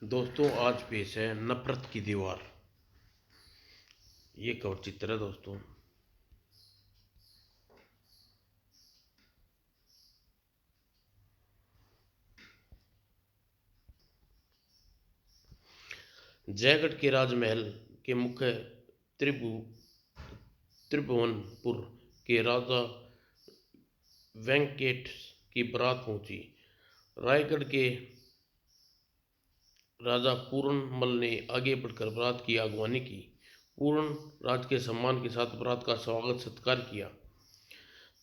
दोस्तों आज पेश है नफरत की दीवार। ये कवर चित्र है दोस्तों। जयगढ़ के राजमहल के मुख्य त्रिभु त्रिभुवनपुर के राजा वेंकटेश की बारात पहुंची। रायगढ़ के राजा पूर्णमल ने आगे बढ़कर बारात की अगवानी की। पूर्ण राज के सम्मान के साथ बारात का स्वागत सत्कार किया।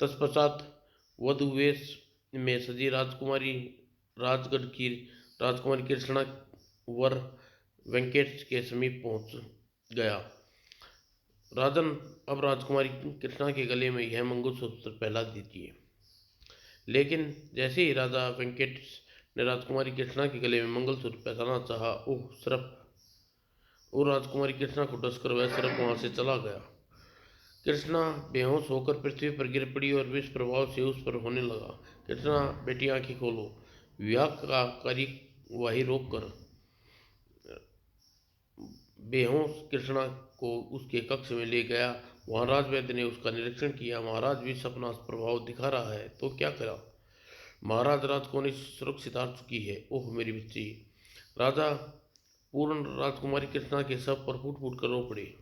तत्पश्चात वधु वेश में सजी राजकुमारी राजगढ़ की राजकुमारी कृष्णा वर वेंकटेश के समीप पहुंच गया। राजन, अब राजकुमारी कृष्णा के गले में यह मंगलसूत्र पहना दीजिए। लेकिन जैसे ही राजा वेंकटेश ने राजकुमारी कृष्णा के गले में मंगलसूत्र पहनाना चाहा, ओह सरप! और राजकुमारी कृष्णा को डसकर वह सरप वहां से चला गया। कृष्णा बेहोश होकर पृथ्वी पर गिर पड़ी और विष प्रभाव से उस पर होने लगा। कृष्णा, बेटी आंखें खोलो। विवाह का कार्यवाही रोककर बेहोश कृष्णा को उसके कक्ष में ले गया। वहां राजवैद्य ने उसका निरीक्षण किया। महाराज, विष अपना प्रभाव दिखा रहा है, तो क्या करा? महाराज, राजकुमारी सुरक्षित आ चुकी है। ओह मेरी बच्ची! राजा पूर्ण राजकुमारी कृष्णा के सब पर फूट फूट कर रो पड़े।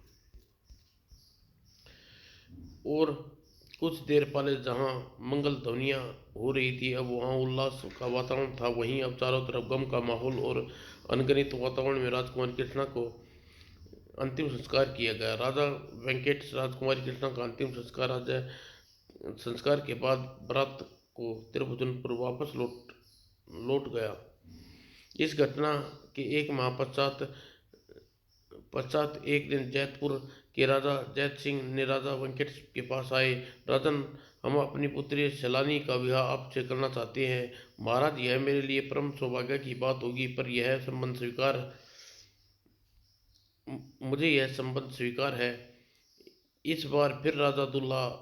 और कुछ देर पहले जहां मंगल ध्वनियां हो रही थी, अब वहां उल्लास का वातावरण था। वहीं अब चारों तरफ गम का माहौल और अनगिनत वातावरण में राजकुमारी कृष्णा को अंतिम संस्कार किया गया। राजा वेंकटेश राजकुमारी कृष्णा का अंतिम संस्कार के बाद बारात को तिरुवनंतपुर वापस लौट गया। इस घटना के एक माह पश्चात एक दिन जैतपुर के राजा जैत सिंह ने राजा वेंकटेश के पास आए। राजन, हम अपनी पुत्री सैलानी का विवाह आपसे करना चाहते हैं। महाराज, यह मेरे लिए परम सौभाग्य की बात होगी, पर मुझे यह संबंध स्वीकार है। इस बार फिर राजा दूल्हा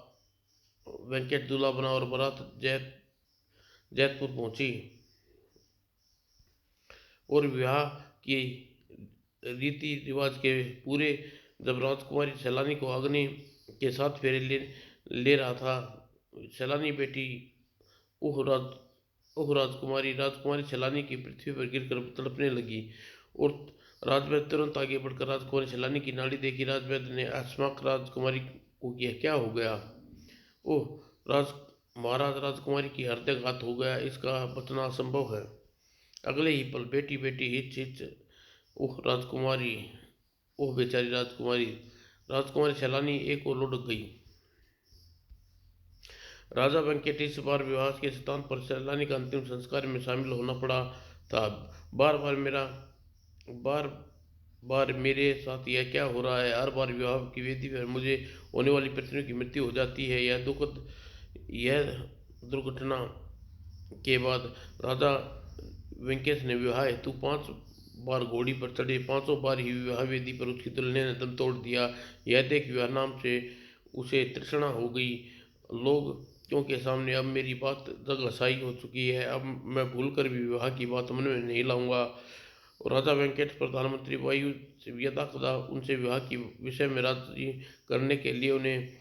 वेंकट दूल्हा बना और बारात जैतपुर पहुंची और विवाह की रीति रिवाज के पूरे जब राजकुमारी सैलानी को अग्नि के साथ फेरे ले रहा था। सैलानी बेटी ओह राज ओह राजकुमारी सैलानी की पृथ्वी पर गिरकर तड़पने लगी। और राजवैद्य तुरंत आगे बढ़कर राजकुमारी सैलानी की नाड़ी देखी। राजवैद्य ने अश्माक राजकुमारी को किया, क्या हो गया? ओह राज महाराज, राजकुमारी की हृदयघात हो गया, इसका बचना असंभव है। अगले ही पल बेटी बेटी हिच हिच ओह राजकुमारी, ओह बेचारी राजकुमारी! राजकुमारी सैलानी एक और लुढ़क गई। राजा वेंकटेश इस बार विवाह के स्थान पर सैलानी का अंतिम संस्कार में शामिल होना पड़ा था। बार बार मेरा बार बार मेरे साथ यह क्या हो रहा है? हर बार विवाह की वेदी पर मुझे होने वाली पत्नियों की मृत्यु हो जाती है। यह दुर्घटना के बाद राजा वेंकटेश ने विवाह हेतु 5 बार घोड़ी पर चढ़े। 5ों बार ही विवाह वेदी पर उसकी दुल्हन ने दम तोड़ दिया। यह देख विवाह नाम से उसे तृष्णा हो गई। लोग के सामने अब मेरी बात जग हसाई हो चुकी है। अब मैं भूल कर भी विवाह की बात मन में नहीं लाऊंगा। और राजा वेंकटेश प्रधानमंत्री वायु से यदा कदा उनसे विवाह की विषय में राजी करने के लिए उन्हें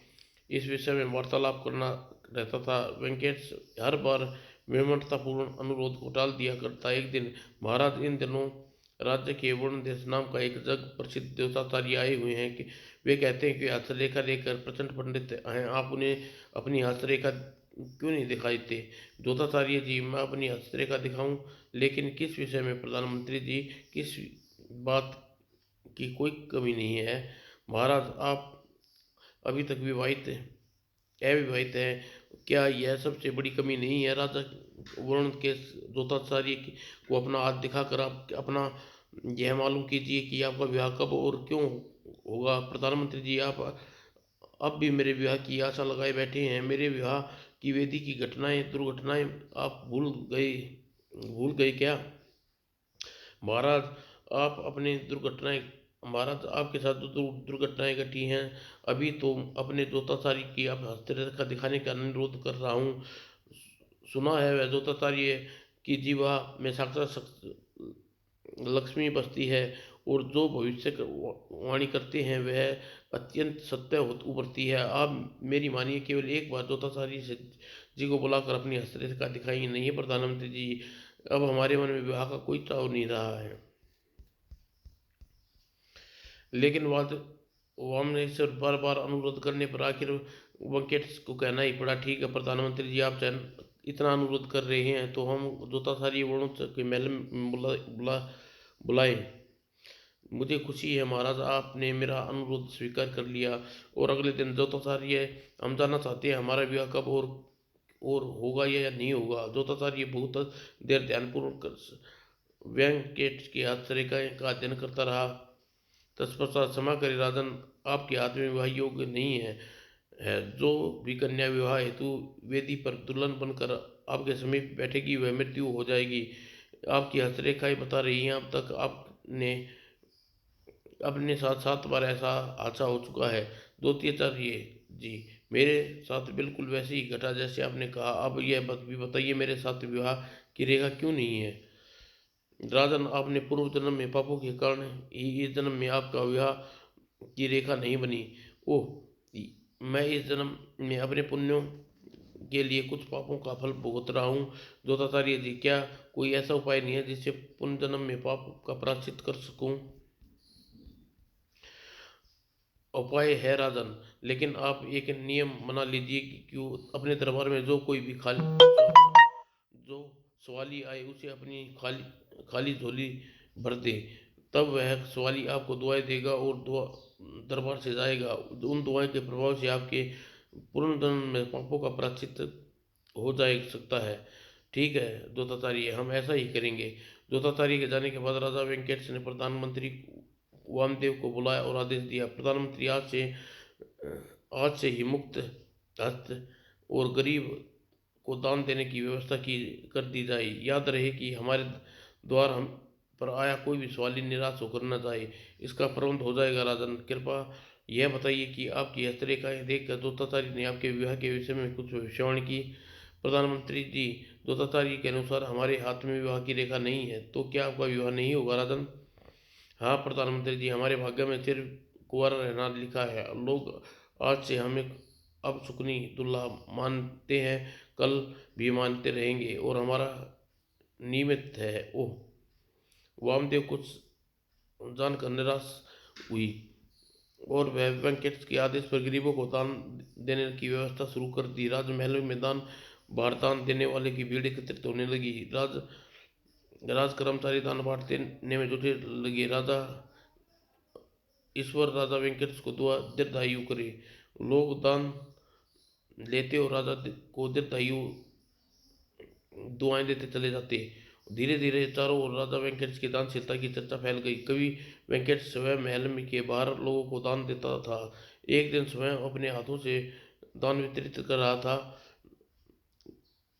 इस विषय में वार्तालाप करना रहता था। वेंकटेश हर बार विनम्रतापूर्ण अनुरोध को टाल दिया करता। एक दिन, महाराज, इन दिनों राज्य के वरुण देश नाम का एक जग प्रसिद्ध देवताचार्य आए हुए हैं कि वे कहते हैं कि हस्तरेखा लेकर प्रचंड पंडित हैं। आप उन्हें अपनी हस्तरेखा क्यों नहीं दिखाते? ज्योताचार्य जी, मैं अपनी हस्तरेखा दिखाऊं, लेकिन किस विषय में प्रधानमंत्री जी? किस बात की कोई कमी नहीं है। महाराज, आप अभी तक अविवाहित हैं, क्या यह सबसे बड़ी कमी नहीं है? राजा वरुण के ज्योताचार्य को अपना हाथ दिखाकर आप अपना यह मालूम कीजिए कि आपका विवाह कब और क्यों होगा। प्रधानमंत्री जी, आप अब भी मेरे विवाह की आशा लगाए बैठे हैं। मेरे विवाह की वेदी की दुर्घटनाएं आप भूल गए क्या? महाराज, आप अपनी दुर्घटनाएं महाराज, आपके साथ जो दुर्घटनाएं घटी हैं, अभी तो अपने ज्योताचार्य की आप हस्तरेखा दिखाने का अनुरोध कर रहा हूँ। सुना है वह ज्योताचार्य की जीवा में साक्षात लक्ष्मी बसती है और जो भविष्य वाणी करते हैं वह अत्यंत सत्य उभरती है। आप मेरी मानिए, केवल एक बार जोतासारी जी को बुलाकर अपनी हस्तरेखा दिखाई नहीं प्रधानमंत्री जी। अब हमारे मन में विवाह का कोई चाव नहीं रहा है। लेकिन वामनेश्वर बार बार अनुरोध करने पर आखिर वेंकट को कहना ही पड़ा, ठीक है प्रधानमंत्री जी, आप इतना अनुरोध कर रहे हैं तो हम जोतासारी वर्णों के महल में बुलाएं। मुझे खुशी है महाराज, आपने मेरा अनुरोध स्वीकार कर लिया। और अगले दिन जोतासारी हम जानना चाहते हैं हमारा विवाह कब और होगा या नहीं होगा। जोतासारी बहुत देर ध्यानपूर्वक वेंकट के हाथ से रेखा का अध्ययन करता रहा। तत्पश्चात, क्षमा करें राजन, आपके हाथ में विवाह योग्य नहीं है। जो भी कन्या विवाह हेतु वेदी पर दुल्हन बनकर आपके समीप बैठेगी वह मृत्यु हो जाएगी। आपकी हस्तरेखाएं बता रही हैं अब तक आपने अपने साथ 7 बार ऐसा हादसा हो चुका है। द्वितीयाचार्य जी, मेरे साथ बिल्कुल वैसे ही घटा जैसे आपने कहा। अब यह भी बताइए, मेरे साथ विवाह की रेखा क्यों नहीं है? राजन, आपने पूर्व जन्म में पापों के कारण ही इस जन्म में आपका विवाह की रेखा नहीं बनी। ओह, मैं इस जन्म में अपने पुण्यों के लिए कुछ पापों का फल भुगत रहा हूँ। जोताचार्य जी, क्या कोई ऐसा उपाय नहीं है जिससे पुण्य जन्म में पाप का प्रायश्चित कर सकूं? उपाय है राजन, लेकिन आप एक नियम बना लीजिए कि क्यों अपने दरबार में जो कोई भी जो सवाली आए उसे अपनी खाली खाली झोली भर दे। तब वह सवाली आपको दुआएं देगा और दुआ दरबार से जाएगा। उन दुआएं के प्रभाव से आपके पूर्ण जन्म में पापों का प्रायश्चित हो जा सकता है। ठीक है जोताचार्य, हम ऐसा ही करेंगे। जोताचार्य के जाने के बाद राजा वेंकटेश ने प्रधानमंत्री वामदेव को बुलाया और आदेश दिया, प्रधानमंत्री, आज से ही मुक्त हस्त और गरीब को दान देने की व्यवस्था की कर दी जाए। याद रहे कि हमारे द्वार हम पर आया कोई भी सवाली निराश होकर न जाए। इसका प्रबंध हो जाएगा राजन। कृपया यह बताइए कि आपकी हस्तरेखाएं देखकर जोताचार्य ने आपके विवाह के विषय में कुछ भविष्यवाणी की? प्रधानमंत्री जी, जोताचार्य के अनुसार हमारे हाथ में विवाह की रेखा नहीं है। तो क्या आपका विवाह नहीं होगा राजन? हाँ प्रधानमंत्री जी, हमारे भाग्य में सिर्फ कुंवारा रहना लिखा है। लोग आज से हमें अब सुकनी दुल्हा मानते हैं, कल भी मानते रहेंगे और हमारा नियमित है। ओह, वामदेव कुछ जानकर निराश हुई और वह वेंकट के आदेश पर गरीबों को दान देने की व्यवस्था शुरू कर दी। राजमहल में दान देने वाले की भीड़ एकत्रित होने लगी। राज कर्मचारी दान बांटने में जुटे लगे। राजा वेंकट को दुआ दीर्घायु करे। लोग दान लेते और राजा को दीर्घायु दुआएं देते चले जाते। धीरे धीरे चारों ओर राजा वेंकट की दानशीलता की चर्चा फैल गई। कवि वेंकट स्वयं महल में के बाहर लोगों को दान देता था। एक दिन स्वयं अपने हाथों से दान वितरित कर रहा था।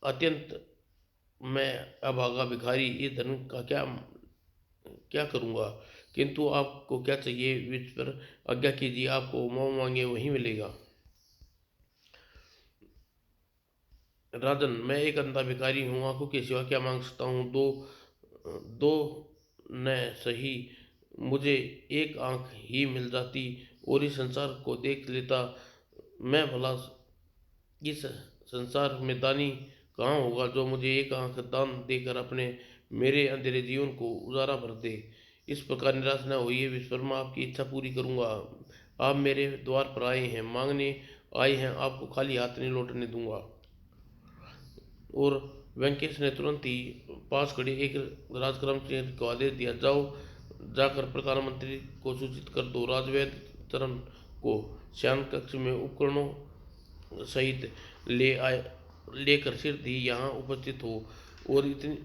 अत्यंत मैं अभागा भिखारी, इस धन का क्या क्या करूँगा? किंतु आपको क्या चाहिए? विष पर आज्ञा कीजिए, आपको मांग मांगे वहीं मिलेगा। राजन, मैं एक अंधा भिखारी हूँ, आंखों के सिवा क्या मांग सकता हूँ? दो दो न सही, मुझे एक आंख ही मिल जाती और इस संसार को देख लेता मैं भला। इस संसार में दानी कहाँ होगा जो मुझे एक आंख दान देकर अपने मेरे अंधेरे जीवन को उजाला भर दे। इस प्रकार निराश न होइए विश्वकर्मा, आपकी इच्छा पूरी करूंगा। आप मेरे द्वार पर आए हैं, मांगने आए हैं, आपको खाली हाथ नहीं लौटने दूंगा। और वेंकटेश ने तुरंत ही पास खड़े एक राजकर्मचारी को आदेश दिया, जाओ जाकर प्रधानमंत्री को सूचित कर दो, राजवैद्य चरण को शयन कक्ष में उपकरणों सहित लेकर शीघ्र ही यहाँ उपस्थित हो और इतनी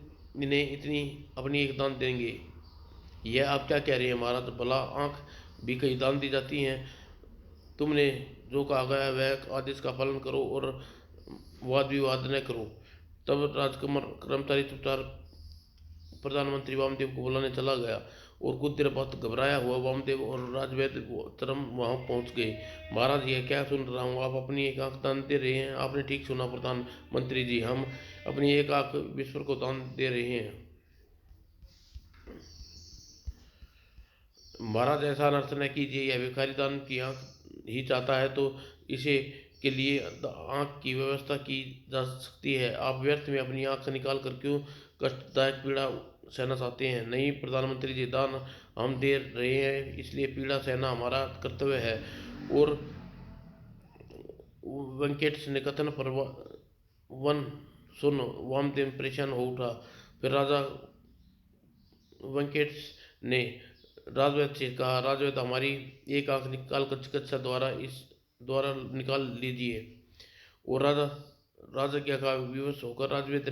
अपनी एक दान देंगे। यह आप क्या कह रहे हैं महाराज? भला आंख भी कहीं दान दी जाती हैं? तुमने जो कहा गया वह आदेश का पालन करो और वाद विवाद न करो। तब राजकुमार कर्मचारी चुपचाप प्रधानमंत्री वामदेव को बुलाने चला गया और कुछ देर बाद घबराया हुआ वामदेव और राजवैद्य चरम वहां पहुंच गए। महाराज, यह क्या सुन रहा हूँ? आप अपनी एक आंख दान दे रहे हैं? आपने ठीक सुना प्रधानमंत्री जी, हम अपनी एक आंख विश्व को दान दे रहे हैं। महाराज ऐसा अनर्थ न कीजिए, यह भिखारी दान की आँख ही चाहता है तो इसे के लिए आँख की व्यवस्था की जा सकती है। आप व्यर्थ में अपनी आँख निकाल कर क्यों कष्टदायक पीड़ा सहना चाहते हैं? नहीं प्रधानमंत्री जी, दान हम दे रहे हैं इसलिए पीड़ा सहना हमारा कर्तव्य है। और वेंकटेश ने कथन पर वन सुन वामदेव परेशान हो उठा। फिर राजा वेंकटेश ने राजवैद्य से कहा, राजवैद्य हमारी एक आंख निकाल कर चिकित्सा द्वारा निकाल लीजिए। और राजा का विवश होकर राजवैद्य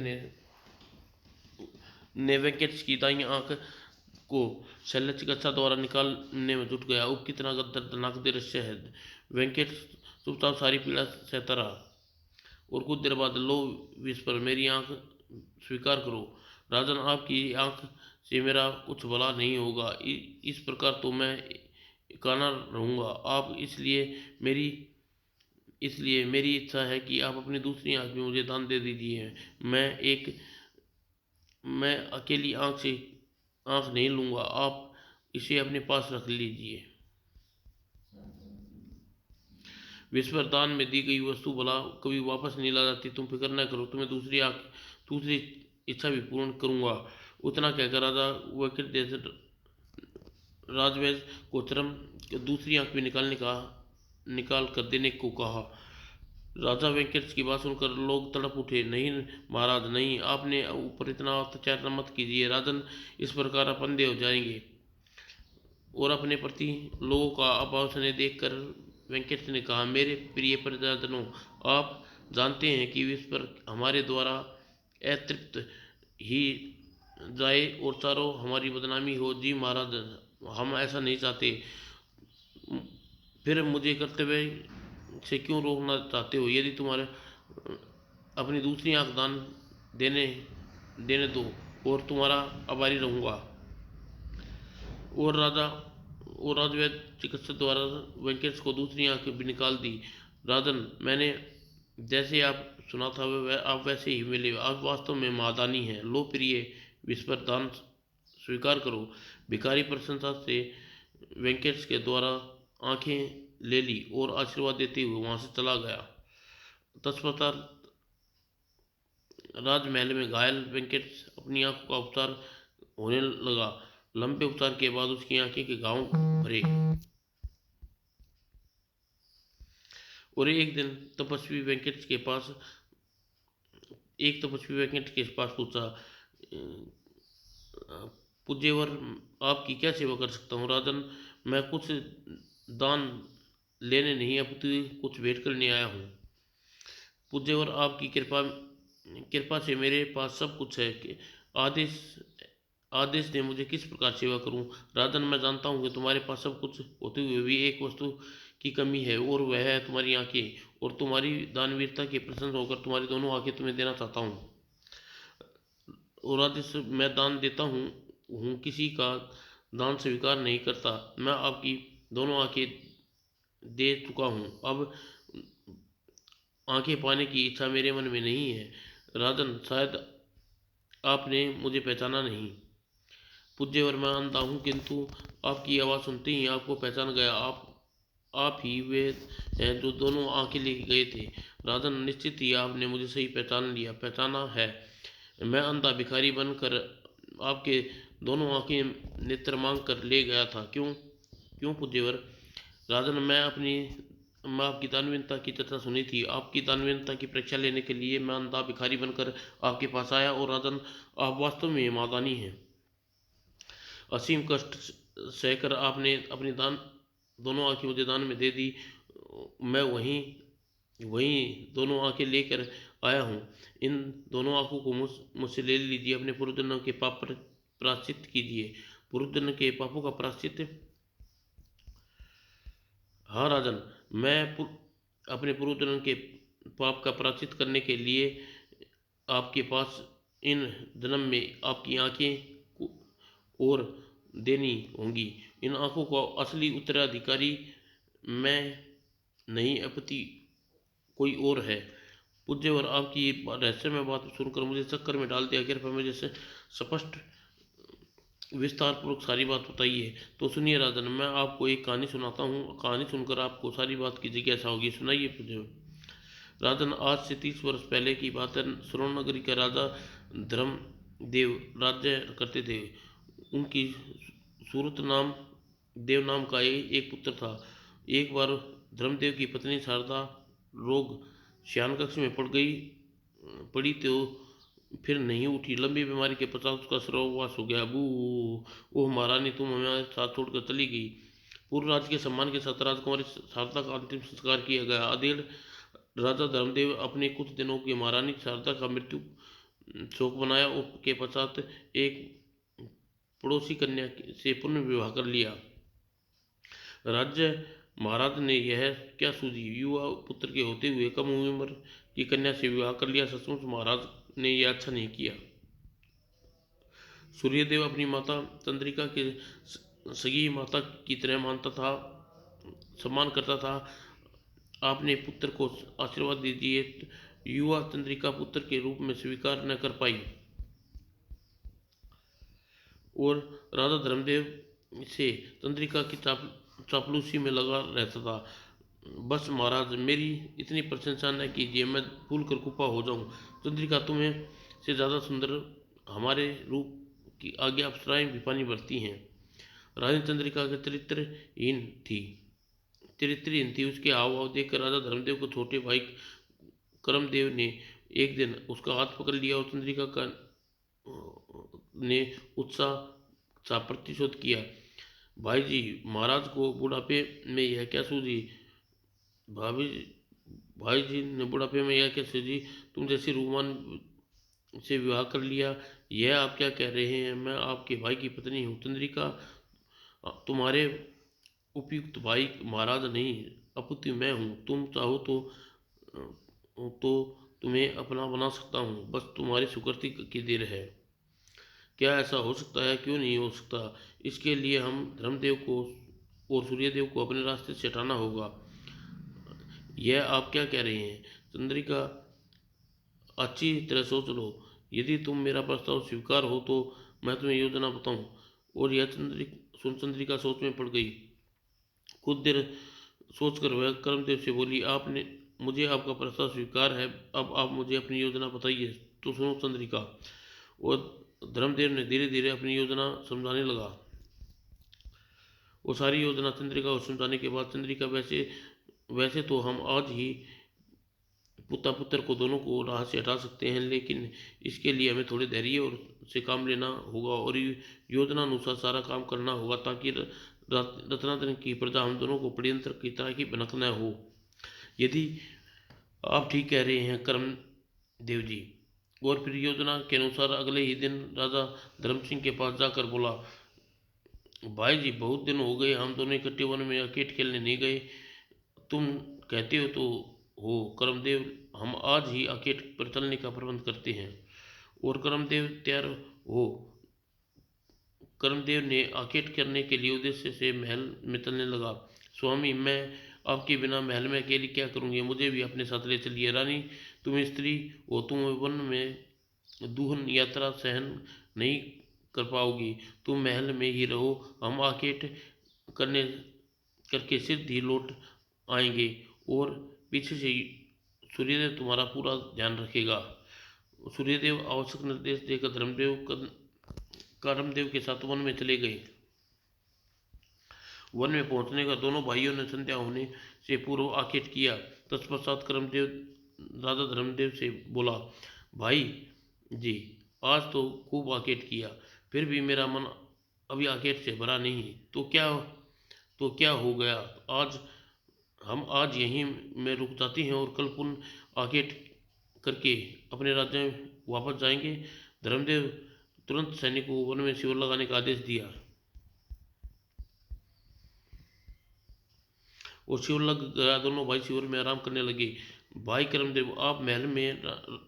ने वेंकटेश की दाई आंख को शल्य चिकित्सा द्वारा निकालने में जुट गया। उप कितना दर्दनाक दृश्य है। वेंकटेश चुपचाप सारी पीड़ा सहता रहा। और कुछ देर बाद, लो विस्पर, मेरी आंख स्वीकार करो। राजन, आपकी आंख से मेरा कुछ भला नहीं होगा। इस प्रकार तो मैं काना रहूँगा। आप इसलिए मेरी इच्छा है कि आप अपनी दूसरी आंख भी मुझे दान दे दीजिए। मैं अकेली आंख नहीं लूँगा, आप इसे अपने पास रख लीजिए। विस्पर, दान में दी गई वस्तु भला कभी वापस नहीं ला जाती। तुम फिक्र न करो, तुम्हें दूसरी इच्छा भी पूर्ण करूँगा। उतना कहकर राजा वेंकटेश राजवैद्य को चरम दूसरी आंख भी निकाल कर देने को कहा। राजा वेंकटेश की बात सुनकर लोग तड़प उठे। नहीं महाराज, नहीं, आपने ऊपर इतना अत्याचार मत कीजिए। राजन इस प्रकार आप अंधे हो जाएंगे। और अपने प्रति लोगों का अभाव स्नेह देखकर वेंकटेश ने कहा, मेरे प्रिय प्रजाजनों, आप जानते हैं कि इस पर हमारे द्वारा अतृप्त ही जाए और चारों हमारी बदनामी हो। जी महाराज, हम ऐसा नहीं चाहते। फिर मुझे कर्तव्य से क्यों रोकना चाहते हो? यदि तुम्हारे अपनी दूसरी आंख दान देने देने दो और तुम्हारा आभारी रहूँगा। और राजवैद्य चिकित्सक द्वारा वेंकटेश को दूसरी आंख भी निकाल दी। राजन, मैंने जैसे आप सुना था आप वैसे ही मिले। आप वास्तव में महादानी हैं। लो प्रिय विस्पर, दान स्वीकार करो। भिखारी प्रशंसा से वेंकटेश के द्वारा आंखें ले ली और आशीर्वाद देते हुए वहां से चला गया। तत्पश्चात राजमहल में घायल वेंकटेश अपनी आंखों का उपचार होने लगा। लंबे उपचार के बाद उसकी आंखें के घाव भरे। और एक तपस्वी वेंकटेश के पास पूछा, पूज्यवर, आपकी क्या सेवा कर सकता हूँ? राजन, मैं कुछ दान लेने नहीं अपितु कुछ भेंट करने आया हूँ। पूज्यवर, आपकी कृपा से मेरे पास सब कुछ है। आदेश ने मुझे किस प्रकार सेवा करूं? राजन, मैं जानता हूं कि तुम्हारे पास सब कुछ होते हुए भी एक वस्तु की कमी है, और वह है तुम्हारी आंखें। और तुम्हारी दानवीरता की प्रशंसा होकर तुम्हारी दोनों आंखें तुम्हें देना चाहता हूँ। और आदेश, मैं दान देता हूँ, किसी का दान स्वीकार नहीं करता। मैं आपकी दोनों आंखें दे चुका हूँ। अब आंखें पाने की इच्छा मेरे मन में नहीं है। राजन, शायद आपने मुझे पहचाना नहीं। पूज्यवर, मैं अंधा हूँ, किंतु आपकी आवाज़ सुनते ही आपको पहचान गया। आप ही वे हैं जो दोनों आंखें लेके गए थे। राजन, निश्चित ही आपने मुझे सही पहचाना है। मैं अंधा भिखारी बनकर आपके दोनों आंखें नेत्र मांग कर ले गया था। क्यों पूज्यवर? राजन, मैं आपकी दानवीरता की चर्चा सुनी थी। आपकी दानवीरता की परीक्षा लेने के लिए मैं अंधा भिखारी बनकर आपके पास आया। और राजन, आप वास्तव में महादानी हैं। असीम कष्ट सहकर आपने अपनी दोनों आंखें मुझे दान में दे दी। मैं वहीं दोनों आंखें लेकर आया हूँ। इन दोनों आंखों को मुझसे ले लीजिए। अपने पूर्वजन्म के पाप पर प्रायश्चित कीजिए। पूर्वजन्म के पापों का प्रायश्चित? हाँ राजन, मैं अपने पूर्वजन्म के पाप का प्रायश्चित करने के लिए आपके पास इन जन्म में आपकी आंखें और देनी होंगी। इन आंखों का असली उत्तराधिकारी मैं नहीं अपितु कोई और है। पूज्यवर, आपकी रहस्यमय बात सुनकर मुझे चक्कर में डाल दिया। कृपया मुझे स्पष्ट विस्तार पूर्वक सारी बात बताइए। तो सुनिए राजन, मैं आपको एक कहानी सुनाता हूँ, कहानी सुनकर आपको सारी बात की जिज्ञासा होगी, सुनाइए मुझे। राजन, आज से 30 वर्ष पहले की बात है। स्वर्ण के राजा धर्मदेव राज्य करते थे। उनकी सूरत नाम देव नाम का एक पुत्र था। एक बार धर्मदेव की पत्नी शारदा रोग शयन कक्ष में पड़ी तो फिर नहीं उठी। लंबी बीमारी के पश्चात उसका सर्ववास हो गया। अबू, ओह महारानी, तुम हमें साथ छोड़कर चली गई। पूर्व राज्य के सम्मान के साथ राजकुमारी शारदा का अंतिम संस्कार किया गया। अधेड़ राजा धर्मदेव अपने कुछ दिनों की महारानी शारदा का मृत्यु शोक बनाया। उसके पश्चात एक पड़ोसी कन्या से पुनः विवाह कर लिया। राज्य महाराज ने यह क्या सूझी, युवा पुत्र के होते हुए कम उम्र की कन्या से विवाह कर लिया। सचमुच महाराज ने यह अच्छा नहीं किया। सूर्यदेव अपनी माता चंद्रिका के सगी माता की तरह मानता था, सम्मान करता था। आपने पुत्र को आशीर्वाद दीजिए। युवा चंद्रिका पुत्र के रूप में स्वीकार न कर पाई और राजा धर्मदेव से चंद्रिका की चापलूसी में लगा रहता था। बस महाराज, मेरी इतनी प्रशंसा न कीजिए, मैं भूल कर कुपा हो जाऊं। चंद्रिका तुम्हें से ज़्यादा सुंदर हमारे रूप की आगे अप्सराएं भी पानी भरती हैं। रानी चंद्रिका के चरित्रहीन थी। उसके हाव भाव देखकर राजा धर्मदेव को छोटे भाई करमदेव ने एक दिन उसका हाथ पकड़ लिया और चंद्रिका का ने उत्साह सा प्रतिशोध किया। भाई जी, महाराज को बुढ़ापे में यह क्या सूझी? भाभी भाई जी ने बुढ़ापे में यह क्या सूझी? तुम जैसे रूमान से विवाह कर लिया। यह आप क्या कह रहे हैं? मैं आपके भाई की पत्नी हूँ। चंद्रिका तुम्हारे उपयुक्त भाई महाराज नहीं, अपुत्र मैं हूँ। तुम चाहो तो तुम्हें अपना बना सकता हूँ, बस तुम्हारी सुकृति की देर है। क्या ऐसा हो सकता है? क्यों नहीं हो सकता? इसके लिए हम धर्मदेव को और सूर्यदेव को अपने रास्ते से हटाना होगा। यह आप क्या कह रहे हैं? चंद्रिका, अच्छी तरह सोच लो। यदि तुम मेरा प्रस्ताव स्वीकार हो तो मैं तुम्हें योजना बताऊं। और यह चंद्रिका सोच में पड़ गई। कुछ देर सोचकर वह कर्मदेव से बोली, आपने मुझे आपका प्रस्ताव स्वीकार है, अब आप मुझे अपनी योजना बताइए। तो सुनो चंद्रिका। और धर्मदेव ने धीरे धीरे अपनी योजना समझाने लगा। वो सारी योजना चंद्रिका को समझाने के बाद चंद्रिका, वैसे वैसे तो हम आज ही पुता पुत्र को दोनों को राह से हटा सकते हैं, लेकिन इसके लिए हमें थोड़े धैर्य और से काम लेना होगा और योजना अनुसार सारा काम करना होगा, ताकि रत्नातन की प्रजा हम दोनों को षड्यंत्र की तरह की भनक न हो। यदि आप ठीक कह रहे हैं कर्म देव जी। और फिर योजना के अनुसार अगले ही दिन राजा धर्म सिंह के पास जाकर बोला, भाई जी, बहुत दिन हो गए हम दोनों इकट्ठे वन में क्रिकेट खेलने नहीं गए। तुम कहते हो तो हो कर्मदेव, हम आज ही आकेट पर चलने का प्रबंध करते हैं। और कर्मदेव तैयार हो कर्मदेव ने आकेट करने के लिए उद्देश्य से महल में चलने लगा। स्वामी, मैं आपके बिना महल में अकेली क्या करूँगी? मुझे भी अपने साथ ले चलिए। रानी, तुम स्त्री हो, तुम वन में दुहन यात्रा सहन नहीं कर पाओगी। तुम महल में ही रहो, हम आकेट करने करके सिद्ध ही लौट आएंगे और पीछे से सूर्यदेव तुम्हारा पूरा ध्यान रखेगा। सूर्यदेव आवश्यक निर्देश देकर कर्मदेव के साथ वन में चले गए। वन में पहुंचने का दोनों भाइयों ने संध्या होने से पूर्व आकेट किया। तत्पश्चात कर्मदेव राजा धर्मदेव से बोला, भाई जी, आज तो खूब आकेट किया, फिर भी मेरा मन अभी आकेट से भरा नहीं। तो क्या हो गया? हम आज यहीं में रुक जाते हैं और कल पुनः आकेट करके अपने राज्य में वापस जाएंगे। धर्मदेव तुरंत सैनिकों को वन में शिविर लगाने का आदेश दिया और शिविर लग गया। दोनों भाई शिविर में आराम करने लगे। भाई कर्मदेव, आप महल में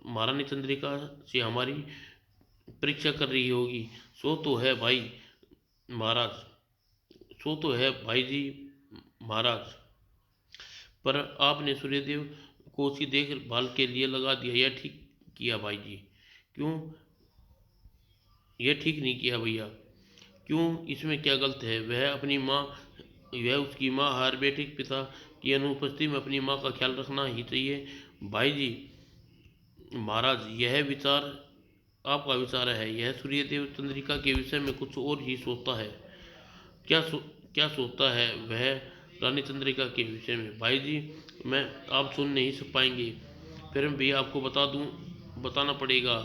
महारानी चंद्रिका से हमारी परीक्षा कर रही होगी। सो तो है भाई महाराज, सो तो है भाई जी महाराज, पर आपने सूर्यदेव को उसकी देखभाल के लिए लगा दिया। यह ठीक किया भाई जी। क्यों? यह ठीक नहीं किया भैया। क्यों, इसमें क्या गलत है? वह उसकी माँ हर बेटे के पिता की अनुपस्थिति में अपनी माँ का ख्याल रखना ही चाहिए। भाई जी महाराज, यह विचार आपका विचार है, यह सूर्यदेव चंद्रिका के विषय में कुछ और ही सोचता है। क्या सो, क्या सोचता है वह रानी चंद्रिका के विषय में? भाई जी, मैं आप सुन नहीं पाएंगे, फिर भी आपको बताना पड़ेगा।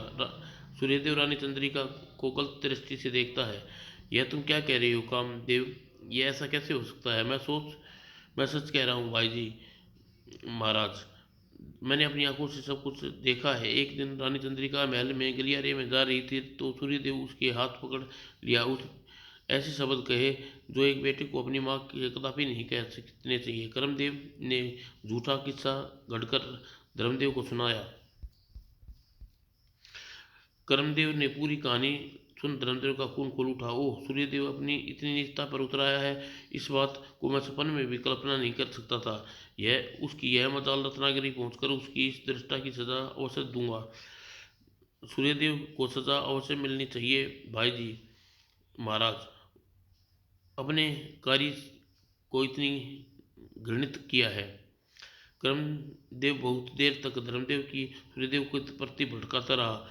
सूर्यदेव रानी चंद्रिका को गलत दृष्टि से देखता है। यह तुम क्या कह रहे हो कामदेव? ये ऐसा कैसे हो सकता है? मैं सच कह रहा हूँ भाई जी महाराज, मैंने अपनी आंखों से सब कुछ देखा है। एक दिन रानी चंद्रिका महल में गलियारे में जा रही थी तो सूर्यदेव उसके हाथ पकड़ लिया। उस ऐसे शब्द कहे जो एक बेटे को अपनी माँ के कदापि नहीं कह सकने चाहिए। कर्मदेव ने झूठा किस्सा घड़कर धर्मदेव को सुनाया। कर्मदेव ने पूरी कहानी सुन धर्मदेव का खून खोल उठा। ओह, सूर्यदेव अपनी इतनी नीचता पर उतर आया है, इस बात को मैं सपन में भी कल्पना नहीं कर सकता था। यह मजाल रत्नागिरी पहुंचकर उसकी इस दृष्टा की सजा अवश्य दूंगा। सूर्यदेव को सजा अवश्य मिलनी चाहिए। भाई जी महाराज, अपने कार्य को इतनी घृणित किया है। कर्मदेव बहुत देर तक धर्मदेव की सूर्यदेव को प्रति भटकाता रहा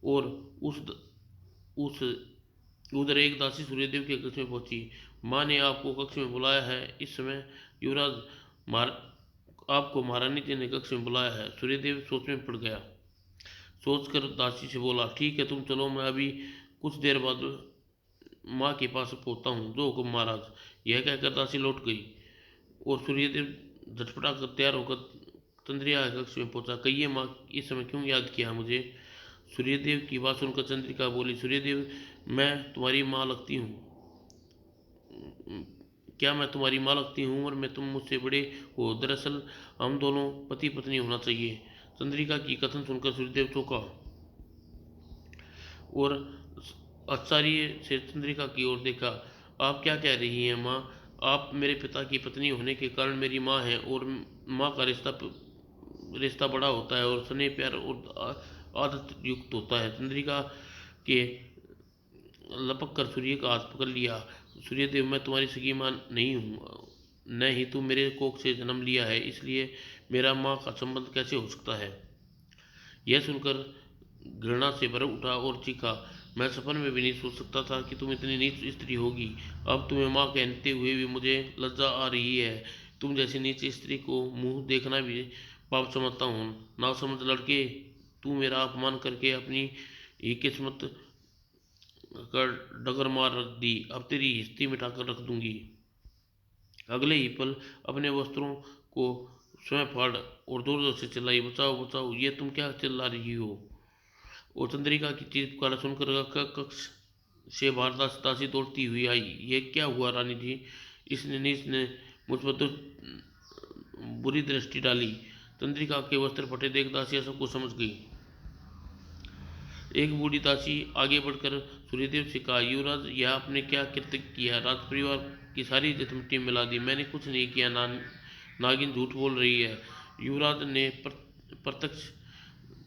और उस उधर एक दासी सूर्यदेव के कक्ष में पहुंची। माँ ने आपको कक्ष में बुलाया है। इस समय युवराज मार आपको महारानी जी ने कक्ष में बुलाया है। सूर्यदेव सोच में पड़ गया। सोचकर दासी से बोला, ठीक है, तुम चलो, मैं अभी कुछ देर बाद माँ के पास पहुंचता हूँ। जो हुक्म महाराज। यह कहकर दासी लौट गई और सूर्यदेव झटपटा कर तैयार होकर चंद्रिका कक्ष में पहुंचा। कहिए माँ, इस समय क्यों याद किया मुझे? सूर्यदेव की बात सुनकर चंद्रिका बोली, सूर्यदेव, मैं तुम्हारी माँ लगती हूँ? क्या मैं तुम्हारी माँ लगती हूँ? उम्र में तुम मुझसे बड़े हो। दरअसल हम दोनों पति पत्नी होना चाहिए। चंद्रिका की कथन सुनकर सूर्यदेव चौंका और आश्चर्य से चंद्रिका की ओर देखा। आप क्या कह रही हैं माँ? आप मेरे पिता की पत्नी होने के कारण मेरी माँ हैं और माँ का रिश्ता बड़ा होता है और स्नेह प्यार और आदत युक्त होता है। चंद्रिका के लपक कर सूर्य का हाथ पकड़ लिया। सूर्यदेव, मैं तुम्हारी सगी माँ नहीं हूँ, न ही तुम मेरे कोख से जन्म लिया है, इसलिए मेरा माँ का संबंध कैसे हो सकता है? यह सुनकर घृणा से भर उठा और चीखा, मैं सपन में भी नहीं सोच सकता था कि तुम इतनी नीच स्त्री होगी। अब तुम्हें माँ कहते हुए भी मुझे लज्जा आ रही है। तुम जैसी नीच स्त्री को मुंह देखना भी पाप समझता हूँ। ना समझ लड़के, तू मेरा अपमान करके अपनी ही किस्मत कर डगर मार रख दी। अब तेरी हिस्ती मिटाकर रख दूंगी। अगले ही पल अपने वस्त्रों को स्वयं फाड़ और जोर जोर से चिल्लाई, बचाओ बचाओ, ये तुम क्या चिल्ला रही हो? और चंद्रिका की चीख पुकार सुनकर कक्ष से बाहर दासी दौड़ती हुई आई। ये क्या हुआ रानी जी? इसने नीच ने मुझ पर तो बुरी दृष्टि डाली। चंद्रिका के वस्त्र फटे देख दासियां सबको समझ गई। एक बूढ़ी दासी आगे बढ़कर सूर्यदेव से कहा, युवराज, यह आपने क्या कृत्य किया? राज परिवार की सारी इज्जत मिट्टी में मिला दी। मैंने कुछ नहीं किया। नागिन झूठ बोल रही है। युवराज ने प्रत्यक्ष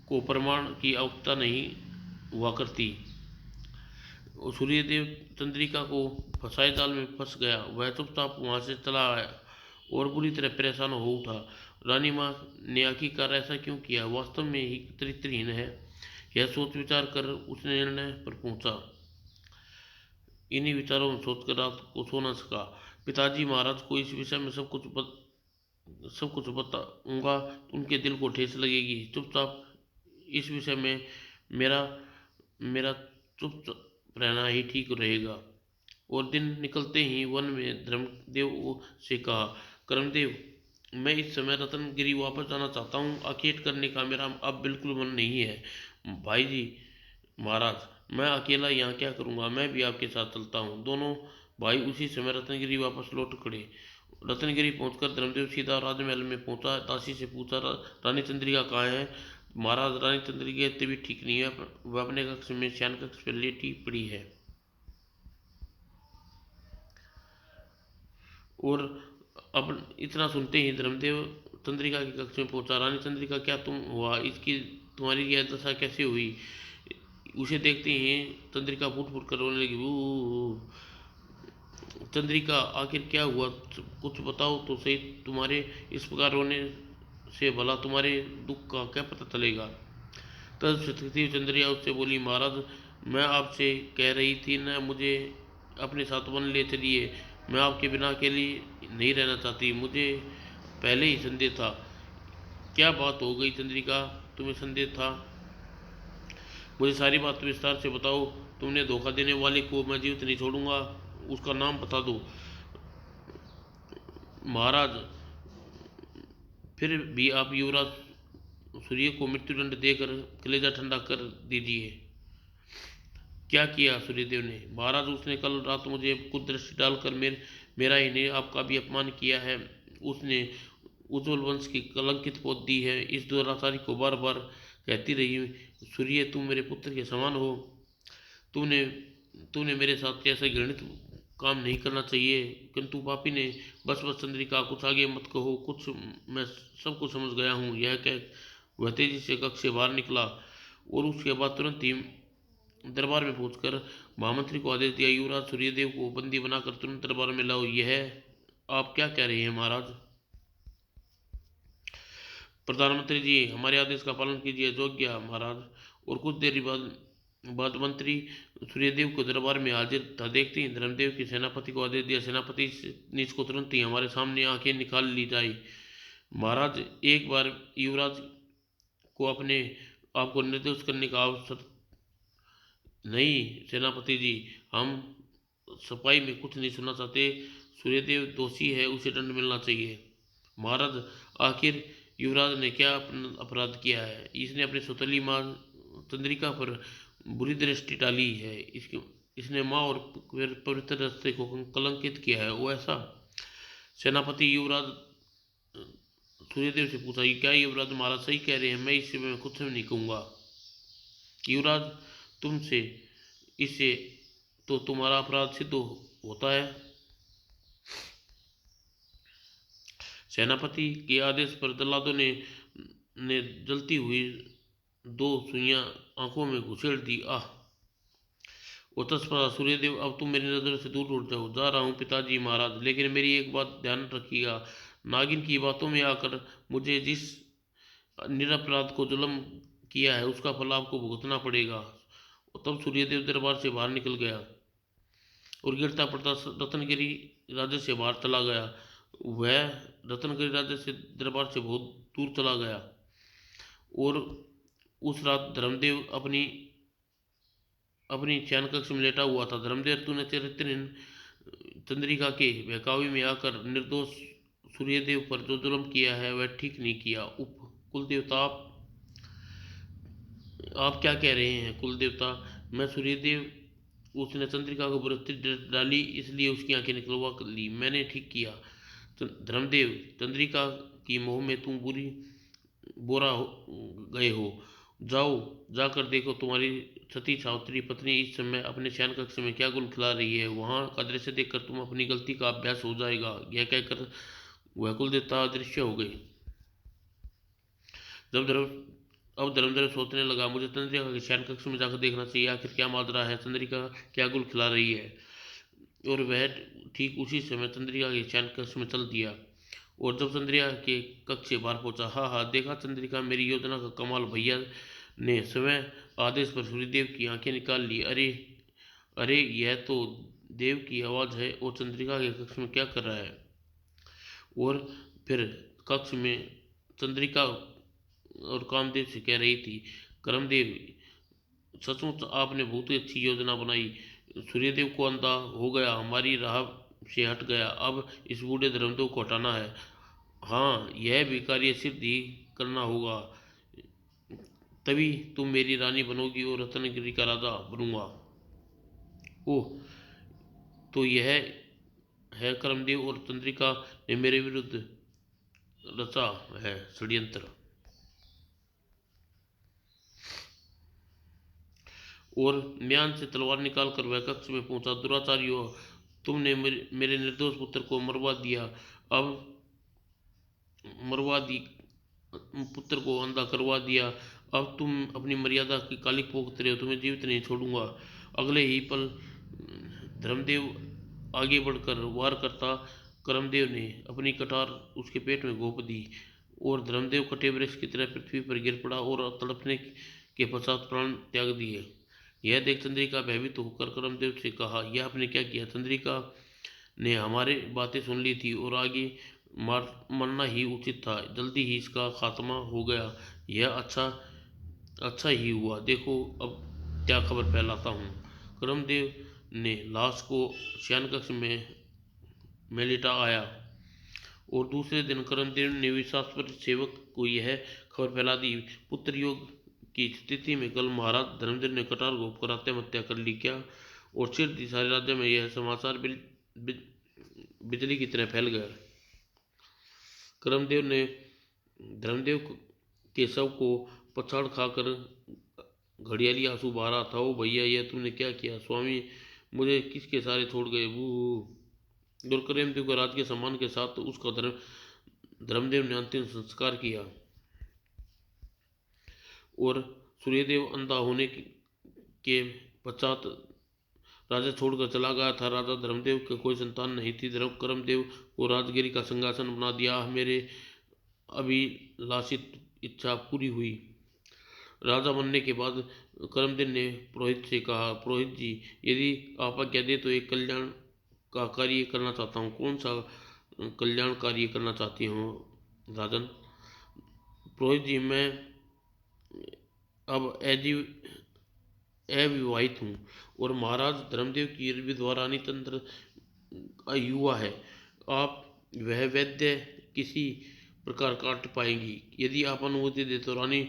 को प्रमाण की आवश्यकता नहीं हुआ करती। सूर्यदेव चंद्रिका को फंसाए जाल में फंस गया। वह चुपचाप वहां से चला आया और बुरी तरह परेशान हो उठा। रानी माँ ने आखिरकार ऐसा क्यों किया? वास्तव में ही चरित्रहीन है। यह सोच विचार कर उसने निर्णय पर पहुंचा। इन्हीं विचारों में सोचकर रात को सो न सका। पिताजी महाराज को इस विषय में सब कुछ बताऊंगा तो उनके दिल को ठेस लगेगी। चुपचाप इस विषय में मेरा मेरा चुप रहना ही ठीक रहेगा। और दिन निकलते ही वन में धर्मदेव से कहा, कर्मदेव, मैं इस समय रतनगिरी वापस जाना चाहता हूँ। अकेट करने का मेरा अब बिल्कुल मन नहीं है। भाई जी महाराज, मैं अकेला यहाँ क्या करूँगा? मैं भी आपके साथ चलता हूँ। दोनों भाई उसी समय रत्नगिरी वापस लौट खड़े। रत्नगिरी पहुंचकर धर्मदेव सीधा राजमहल में पहुंचा। दासी से पूछा, रानी चंद्रिका कहाँ है? महाराज, रानी चंद्रिका की तबीयत ठीक नहीं है, वह अपने कक्ष में शयन कक्ष पर लेटी पड़ी है। और अब इतना सुनते ही धर्मदेव चंद्रिका के कक्ष में पहुंचा। रानी चंद्रिका, क्या तुम हुआ? इसकी तुम्हारी यह दशा कैसे हुई? उसे देखते ही चंद्रिका फूट फूट कर रोने लगी। वो चंद्रिका, आखिर क्या हुआ, कुछ बताओ तो सही। तुम्हारे इस प्रकार रोने से भला तुम्हारे दुख का क्या पता चलेगा। तब स्थिति चंद्रिया उससे बोली, महाराज मैं आपसे कह रही थी न, मुझे अपने साथ वन ले चलिए। मैं आपके बिना अकेली नहीं रहना चाहती, मुझे पहले ही संदेह था। क्या बात हो गई चंद्रिका, तुम्हें संदेह था? मुझे सारी बात विस्तार से बताओ। तुमने धोखा देने वाले को मैं जीवित नहीं छोड़ूंगा, उसका नाम बता दो। महाराज फिर भी आप युवराज सूर्य को मृत्युदंड देकर कलेजा ठंडा कर दीजिए। क्या किया सूर्यदेव ने? महाराज उसने कल रात मुझे कुछ दृष्टि डालकर मेरा ही नहीं आपका भी अपमान किया है। उसने उज्ज्वल वंश की कलंकित पोत दी है। इस दुराचारी को बार बार कहती रही, सूर्य तुम मेरे पुत्र के समान हो, तूने तूने मेरे साथ ऐसा घृणित काम नहीं करना चाहिए। किंतु पापी ने, बस बस चंद्रिका कुछ आगे मत कहो, कुछ मैं सब कुछ समझ गया हूँ, यह कह वह तेजी से कक्ष से बाहर निकला और उसके बाद तुरंत ही दरबार में पहुंचकर महामंत्री को आदेश दिया, युवराज सूर्यदेव को बंदी बनाकर तुरंत दरबार में लाओ। यह आप क्या कह रहे हैं महाराज? प्रधानमंत्री जी, हमारे आदेश का पालन कीजिए। जोग्या महाराज। और कुछ देर बाद मंत्री सूर्यदेव को दरबार में हाजिर था देखते ही धर्मदेव की सेनापति को आदेश दिया, सेनापति ने इसको तुरंत ही हमारे सामने आंखें निकाल ली जाए। महाराज एक बार युवराज को अपने आपको निर्दोष करने का अवसर नहीं। सेनापति जी, हम सफाई में कुछ नहीं सुनना चाहते। सूर्यदेव दोषी है, उसे दंड मिलना चाहिए। महाराज आखिर युवराज ने क्या अपराध किया है? इसने अपनी सौतेली माँ चंद्रिका पर बुरी दृष्टि डाली है। इसने माँ और पवित्र रस्ते को कलंकित किया है। वो ऐसा? सेनापति युवराज सूर्यदेव से पूछा, क्या युवराज महाराज सही कह रहे हैं? मैं इस में कुछ नहीं कहूँगा। युवराज तुमसे इससे तो तुम्हारा अपराध सिद्ध होता है। सेनापति के आदेश पर जल्लादों ने जलती हुई 2 सुइयां आंखों में घुसेड़ दी। आह! वो तत्परा, सूर्यदेव अब तुम मेरी नजर से दूर उठ जाओ। जा रहा हूँ पिताजी महाराज, लेकिन मेरी एक बात ध्यान रखिएगा, नागिन की बातों में आकर मुझे जिस निरपराध को जुल्म किया है उसका फल आपको भुगतना पड़ेगा। तब सूर्यदेव दरबार से बाहर निकल गया और गिरता पड़ता रत्नगिरी राज्य से बाहर चला गया। वह रत्नगिरी राज्य से दरबार से बहुत दूर चला गया और उस रात धर्मदेव अपनी अपनी शयन कक्ष में लेटा हुआ था। धर्मदेव, तूने चरित्रहीन चंद्रिका के बहकावे में आकर निर्दोष सूर्यदेव पर जो जुल्म किया है वह ठीक नहीं किया। उप कुलदेवता, आप क्या कह रहे हैं? कुलदेवता, मैं सूर्यदेव, उसने चंद्रिका को बुरस्ती डाली इसलिए उसकी आंखें निकलवा ली, मैंने ठीक किया। धर्मदेव, चंद्रिका की मोह में तुम बोरा गए हो। जाओ, जाकर देखो तुम्हारी सती सावित्री पत्नी इस समय अपने शयन कक्ष में क्या गुल खिला रही है। वहां का दृश्य देखकर तुम अपनी गलती का अभ्यास हो जाएगा। यह कहकर वह कुलदेवता अदृश्य हो गई। जब धर्म अब धर्मदेव सोचने लगा, मुझे चंद्रिका के शयन कक्ष में जाकर देखना चाहिए, आखिर क्या माजरा है, चंद्रिका क्या गुल खिला रही है। और वह ठीक उसी समय चंद्रिका के शयन कक्ष में चल दिया। और जब चंद्रिका के कक्ष से बाहर पहुंचा, हाँ हाँ, देखा चंद्रिका, मेरी योजना का कमाल। भैया ने स्वयं आदेश पर सूर्यदेव की आंखें निकाल ली। अरे अरे, यह तो देव की आवाज़ है। और चंद्रिका के कक्ष में क्या कर रहा है? और फिर कक्ष में चंद्रिका और कामदेव से कह रही थी, करमदेव, सचमुच आपने बहुत ही अच्छी योजना बनाई। सूर्यदेव को अंधा हो गया, हमारी राह से हट गया, अब इस बूढ़े धर्मदेव को हटाना है। हाँ, यह भी कार्य सिद्ध ही करना होगा, तभी तुम मेरी रानी बनोगी और रत्नगिरी का राजा बनूंगा। ओह, तो यह है करमदेव और चंद्रिका ने मेरे विरुद्ध रचा है षड्यंत्र। और म्यान से तलवार निकालकर वह कक्ष में पहुंचा। दुराचारियों, तुमने मेरे निर्दोष पुत्र को मरवा दी, पुत्र को अंधा करवा दिया। अब तुम अपनी मर्यादा की कालिक पोंखते रहे हो, तुम्हें जीवित नहीं छोड़ूंगा। अगले ही पल धर्मदेव आगे बढ़कर वार करता कर्मदेव ने अपनी कटार उसके पेट में घोंप दी और धर्मदेव कटे वृक्ष की तरह पृथ्वी पर गिर पड़ा और तड़पने के पश्चात प्राण त्याग दिए। यह देख चंद्रिका भयभीत होकर कर्मदेव से कहा, यह आपने क्या किया? चंद्रिका ने हमारी बातें सुन ली थी और आगे मरना ही उचित था, जल्दी ही इसका खात्मा हो गया। यह अच्छा ही हुआ, देखो अब क्या खबर फैलाता हूँ। कर्मदेव ने लाश को शयन कक्ष में लिटा आया और दूसरे दिन कर्मदेव ने विश्वासपर सेवक को यह खबर फैला दी, पुत्र योग की स्थिति में कल महाराज धर्मदेव ने कटार घोंप कर आत्महत्या कर ली क्या? और सिर दी सारे राज्य में यह समाचार बिजली की तरह फैल गया। कर्मदेव ने धर्मदेव के शव को पछाड़ खाकर घड़ियाली आंसू बहा रहा था। ओ भैया, यह तुमने क्या किया? स्वामी मुझे किसके सारे छोड़ गए? वो कर्मदेव को राज के सम्मान के साथ उसका धर्मदेव ने अंतिम संस्कार किया और सूर्यदेव अंधा होने के पश्चात राजा छोड़कर चला गया था। राजा धर्मदेव के कोई संतान नहीं थी। कर्मदेव को राजगिरी का सिंहासन बना दिया। मेरे अभिलाषित इच्छा पूरी हुई। राजा बनने के बाद कर्मदेव ने पुरोहित से कहा, पुरोहित जी, यदि आप आज्ञा दे तो एक कल्याण का कार्य करना चाहता हूँ। कौन सा कल्याण कार्य करना चाहती हूँ राजन? पुरोहित जी, मैं अब अविवाहित हूँ और महाराज धर्मदेव की विधवा रानी चंद्र युवा है। आप वह वैद्य किसी प्रकार काट पाएंगी। यदि आप अनुमति दे तो रानी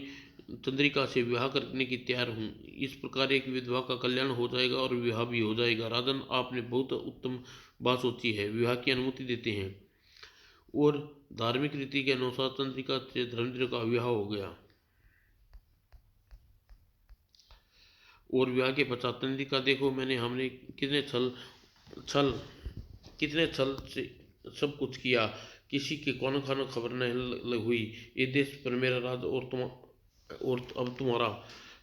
चंद्रिका से विवाह करने की तैयार हूँ। इस प्रकार एक विधवा का कल्याण हो जाएगा और विवाह भी हो जाएगा। राजन, आपने बहुत उत्तम बात सोची है। विवाह की अनुमति देते हैं। और धार्मिक रीति के अनुसार चंद्रिका से धर्मदेव का विवाह हो गया और विवाह के पश्चात चंद्रिका, देखो हमने कितने छल से सब कुछ किया, किसी के कौन खाना खबर नहीं हुई। ये देश पर मेरा राज और अब तुम्हारा।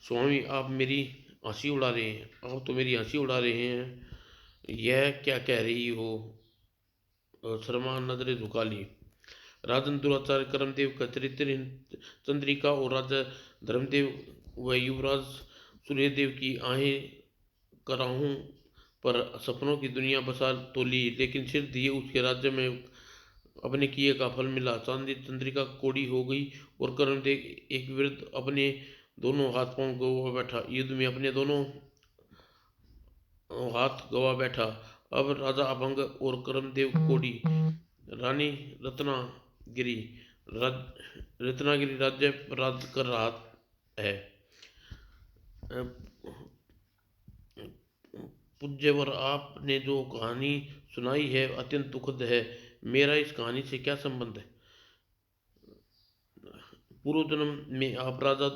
स्वामी, आप मेरी हंसी उड़ा रहे हैं। आप तो मेरी हंसी उड़ा रहे हैं। यह क्या कह रही हो? शर्मा नजरें झुका ली। राजन, दुराचार कर्मदेव का चरित्र चंद्रिका और राजा धर्मदेव व युवराज सूर्यदेव की आहें कराहूं पर सपनों की दुनिया बसा तो ली, लेकिन सिर दिए उसके राज्य में अपने किए का फल मिला। चांदी चंद्रिका कोड़ी हो गई और कर्मदेव एक विरुद्ध अपने दोनों हाथ पांव गवा बैठा। युद्ध में अपने दोनों हाथ गवा बैठा। अब राजा अभंग और कर्मदेव कोड़ी। रानी रत्नागिरी राज्य पर राज कर रहा है। पूज्यवर, आपने जो कहानी सुनाई है अत्यंत दुखद है। मेरा इस कहानी से क्या संबंध है? पूर्व जन्म में आप राजा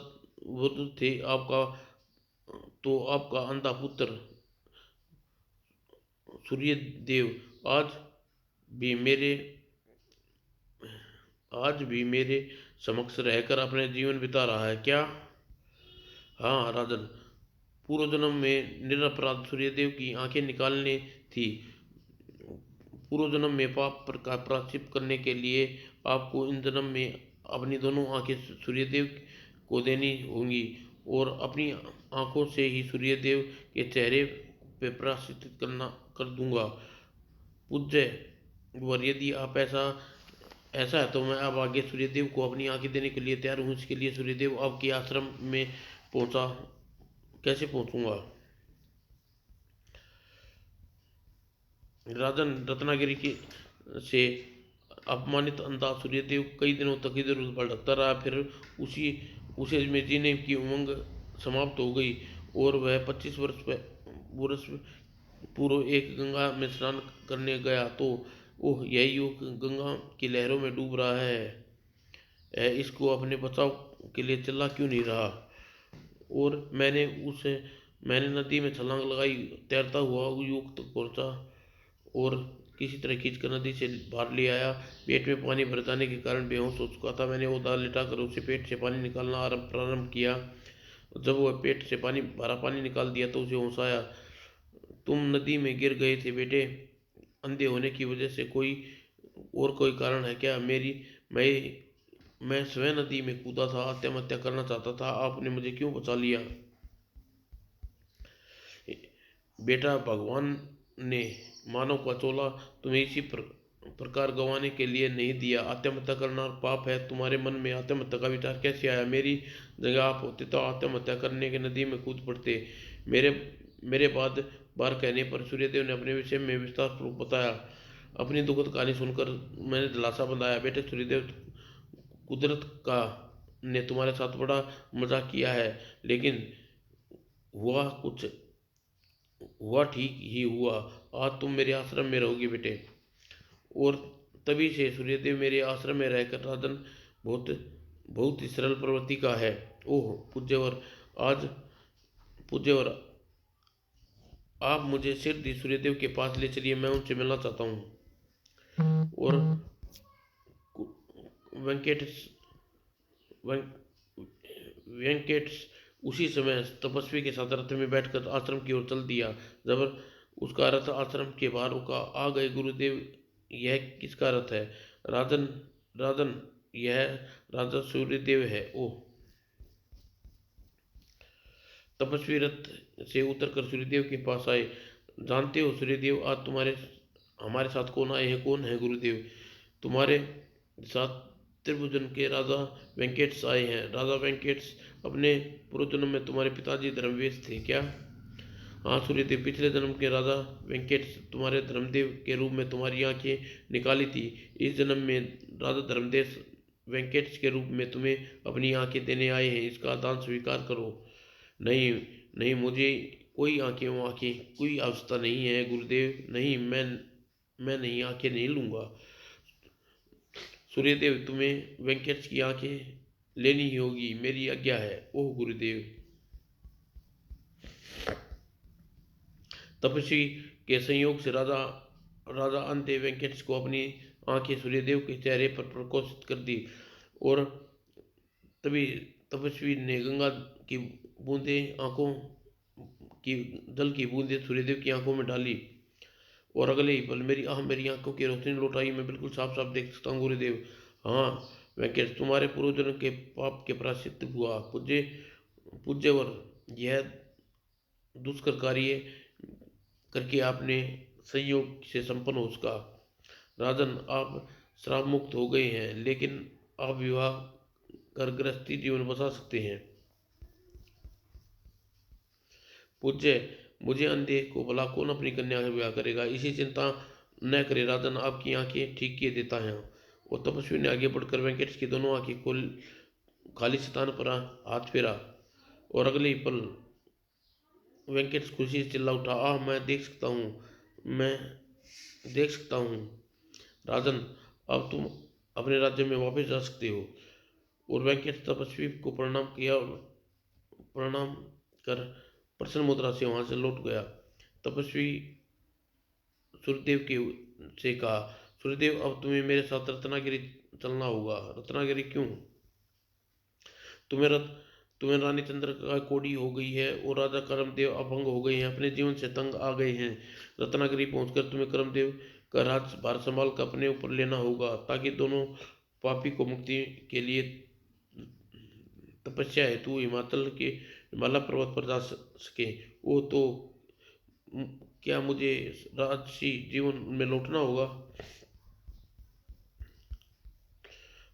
वरुण थे। आपका अंधा पुत्र सूर्यदेव आज भी मेरे समक्ष रहकर अपने जीवन बिता रहा है क्या? हाँ राजन, पूर्व जन्म में निरपराध सूर्यदेव की आंखें निकालने थी। पूर्व जन्म में पाप का प्रायश्चित करने के लिए आपको इन जन्म में अपनी दोनों आंखें सूर्यदेव को देनी होंगी और अपनी आंखों से ही सूर्यदेव के चेहरे पे प्रायश्चित कर दूंगा। पूज्य वर, यदि आप ऐसा है तो मैं अब आगे सूर्यदेव को अपनी आंखें देने के लिए तैयार हूँ। इसके लिए सूर्यदेव आपके आश्रम में कैसे पहुंचूंगा? राजन, रत्नागिरी से अपमानित अंधा सूर्यदेव कई दिनों तक इधर उधर भटकता रहा। फिर उसे में जीने की उमंग समाप्त हो गई और वह 25 वर्ष पूर्व एक गंगा में स्नान करने गया तो ओह, यह युग गंगा की लहरों में डूब रहा है। इसको अपने बचाव के लिए चिल्ला क्यों नहीं रहा? और मैंने नदी में छलांग लगाई, तैरता हुआ युग तक पहुंचा और किसी तरह खींचकर नदी से बाहर ले आया। पेट में पानी भर जाने के कारण बेहोश हो चुका था। मैंने वो दाल लिटाकर उसे पेट से पानी निकालना प्रारंभ किया। जब वह पेट से भरा पानी निकाल दिया तो उसे होश आया। तुम नदी में गिर गए थे बेटे। अंधे होने की वजह से कोई कारण है क्या? मैं मैं स्वयं नदी में कूदा था, आत्महत्या करना चाहता था। आपने मुझे क्यों बचा लिया? बेटा, भगवान ने मानव का चोला तुम्हें इसी प्रकार गंवाने के लिए नहीं दिया। आत्महत्या करना पाप है। तुम्हारे मन में आत्महत्या का विचार कैसे आया? मेरी जगह आप होते तो आत्महत्या करने के नदी में कूद पड़ते। मेरे मेरे बाद बार कहने पर सूर्यदेव ने अपने विषय में विस्तार पूर्वक बताया। अपनी दुखद कहानी सुनकर मैंने दिलासा बंधाया। बेटे सूर्यदेव, कुदरत का ने तुम्हारे साथ बड़ा मजाक किया है, लेकिन हुआ कुछ हुआ ठीक ही हुआ। आज तुम मेरे आश्रम में रहोगे बेटे। और तभी से सूर्यदेव मेरे आश्रम में रहकर राजन बहुत बहुत ही सरल प्रवृत्ति का है। ओह पूज्यवर, आज पूज्यवर, आप मुझे सिर दी सूर्यदेव के पास ले चलिए, मैं उनसे मिलना चाहता हूँ। और वेंकटेश वेंकटेश उसी समय तपस्वी के साथ रथ में बैठकर आश्रम की ओर चल दिया। जब उसका रथ आश्रम के बाहर रुका, आ गए गुरुदेव। यह किसका रथ है? राजन, राजन, यह राजा सूर्यदेव है। ओह। तपस्वी रथ से उतरकर सूर्यदेव के पास आए। जानते हो सूर्यदेव, आज हमारे साथ कौन आए हैं? कौन है गुरुदेव? तुम्हारे साथ त्रिभुवन के राजा वेंकटेश आए हैं। राजा वेंकटेश, अपने पूर्व जन्म में तुम्हारे पिताजी धर्मवेश थे क्या? हाँ सूर्यदेव, पिछले जन्म के राजा वेंकटेश तुम्हारे धर्मदेव के रूप में तुम्हारी आंखें निकाली थी। इस जन्म में राजा धर्मदेव वेंकटेश के रूप में तुम्हें अपनी आंखें देने आए हैं। इसका दान स्वीकार करो। नहीं, नहीं, मुझे कोई आंखें कोई आवश्यकता नहीं है गुरुदेव। नहीं, मैं नहीं, आंखें नहीं लूँगा। सूर्यदेव, तुम्हें वेंकटेश की आंखें लेनी ही होगी, मेरी आज्ञा है। ओह गुरुदेव। तपस्वी के संयोग से राजा राजा अंते वेंकटेश को अपनी आंखें सूर्यदेव के चेहरे पर प्रकोशित कर दी। और तभी तपस्वी ने गंगा की बूंदें आंखों की जल की बूंदें सूर्यदेव की आंखों में डाली। और अगले ही पल मेरी आंखों की रोशनी लौट आई। मैं बिल्कुल साफ साफ देख सकता हूँ गुरुदेव। हाँ वेंकटेश, तुम्हारे पूर्वजन्म के पाप के प्रायश्चित हुआ। पूज्यवर, यह दुष्कर कार्य करके आपने संयोग से संपन्न हो सका। राजन, आप श्राप मुक्त हो गए हैं, लेकिन आप विवाह कर गृहस्थी जीवन बसा सकते हैं। पूज्य, मुझे अंधे को भला कौन अपनी कन्या का विवाह करेगा? इसी चिंता न करे राजन, आपकी आंखें ठीक किए देता है। और तपस्वी ने आगे बढ़कर वेंकटेश की दोनों आंखें खोल खाली स्थान पर हाथ फेरा। और अगले ही पल वेंकटेश खुशी से चिल्ला उठा, आह, मैं देख सकता हूँ। राजन, अब तुम अपने राज्य में वापस जा सकते हो। और वेंकटेश तपस्वी को प्रणाम कर प्रसन्न मुद्रा से वहां से लौट गया। तपस्वी सूर्यदेव के से कहा, सूर्यदेव, अब तुम्हें मेरे साथ रत्नागिरी चलना होगा। रत्नागिरी क्यों? तुम्हें रत तुम्हें रानी चंद्र का कोड़ी हो गई है और राजा करमदेव अपंग हो गए हैं, अपने जीवन से तंग आ गए हैं। रत्नागिरी पहुंचकर तुम्हें करमदेव का भार संभाल कर अपने ऊपर लेना होगा, ताकि दोनों पापी को मुक्ति के लिए तपस्या हेतु हिमालय पर्वत पर जा सके। वो तो क्या मुझे राजसी जीवन में लौटना होगा?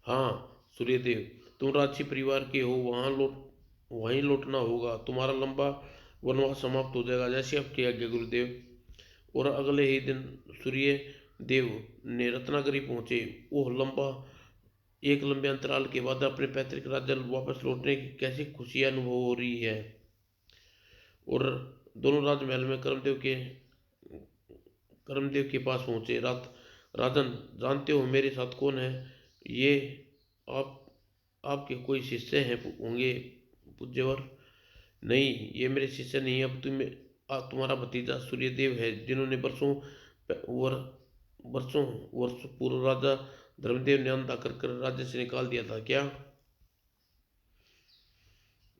हाँ सूर्यदेव, तुम राजसी परिवार के हो, वहीं लौटना होगा। तुम्हारा लंबा वनवास समाप्त हो जाएगा, जैसे आपकी आज्ञा गुरुदेव। और अगले ही दिन सूर्य देव ने रत्नागिरी पहुंचे। ओह एक लंबे अंतराल के बाद अपने पैतृक राज्य वापस लौटने की कैसी खुशी अनुभव हो रही है। और दोनों राजमहल में कर्मदेव के पास पहुंचे। राजन, जानते हो मेरे साथ कौन है? ये आप आपके कोई शिष्य हैं होंगे पूज्यवर। नहीं, ये मेरे शिष्य नहीं, अब तुम्हारा भतीजा सूर्यदेव है, जिन्होंने वर वर्षों वर्ष पूर्व राजा धर्मदेव ने अंधा कर राज्य से निकाल दिया था क्या?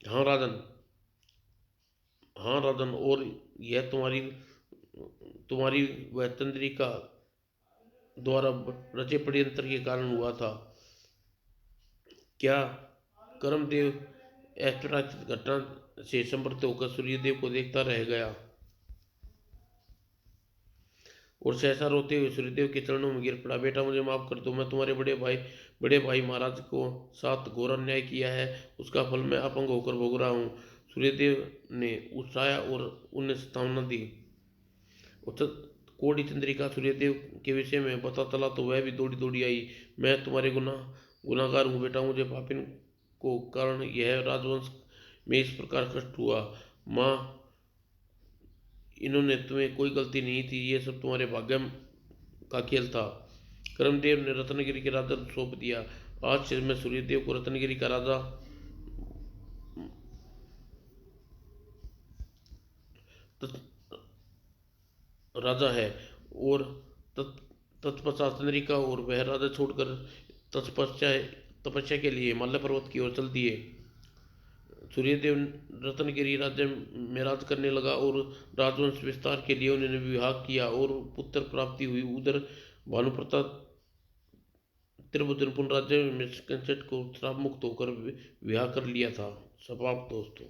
हाँ राजन। हाँ राजन, और यह तुम्हारी तुम्हारी वह तंत्रिका द्वारा रचे षड्यंत्र के कारण हुआ था क्या? कर्मदेव ऐश्वर्याचित घटना से संपृक्त होकर सूर्यदेव को देखता रह गया और सहसा रोते हुए सूर्यदेव के चरणों में गिर पड़ा। बेटा मुझे माफ कर दो, मैं तुम्हारे बड़े भाई महाराज को साथ घोर अन्याय किया है, उसका फल मैं अपंग होकर भोग रहा हूँ। सूर्यदेव ने उत्साह और उन्हें सांत्वना दी। कोड़ी चंद्रिका सूर्यदेव के विषय में पता चला तो वह भी दौड़ी दौड़ी आई। मैं तुम्हारे गुनाहगार हूँ बेटा, मुझे पापिन को कारण यह राजवंश में इस प्रकार कष्ट हुआ। माँ, इन्होंने तुम्हें कोई गलती नहीं थी, ये सब तुम्हारे भाग्य का खेल था। कर्मदेव ने रत्नगिरी के राजा को सौंप दिया। आज से मैं सूर्यदेव को रत्नगिरी का राजा है और तत्पश्चात चंद्रिका और वह राजा छोड़कर तपस्या तपस्या के लिए हिमालय पर्वत की ओर चल दिए। सूर्यदेव रत्नगिरी राज्य में राज करने लगा और राजवंश विस्तार के लिए उन्होंने विवाह किया और पुत्र प्राप्ति हुई। उधर भानुप्रताप त्रिभुवन राज्य में कंचट को श्राप मुक्त होकर विवाह कर लिया था। समाप्त दोस्तों।